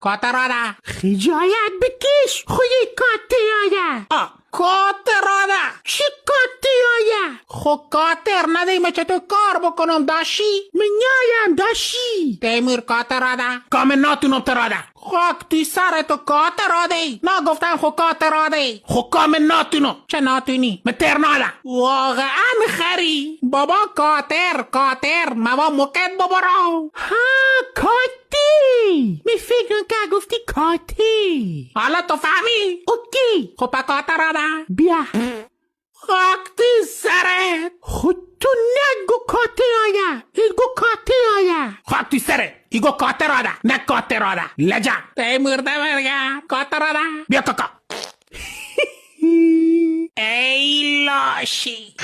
کاترادا خجالت بکش خودی کاترادا. کاترادا چی کاترادا؟ خو کاتر ندیمه چه تو کار بکنم داشی؟ من نیایم داشی. تیمور کاترادا کامل ناتونم ترادا. خاک توی سر تو کاترادی. نه گفتم خو کاترادی. خو کامل ناتونم. چه ناتونی؟ من ترنادا. واقعا خری بابا. کاتر موا مکت ببرو. ها کاتی. می فکر که گفتی کاتی. حالا تو فهمی؟ اوکی. خب پا کاترادا بیا. خاک توی سرت. خود تو نگو کاترادا. ایگو کاترادا. خاک توی سرت. ایگو کاترادا نه کاترادا لجا. تیمور دمرگا کاترادا بیا کاکا. ای لاشی.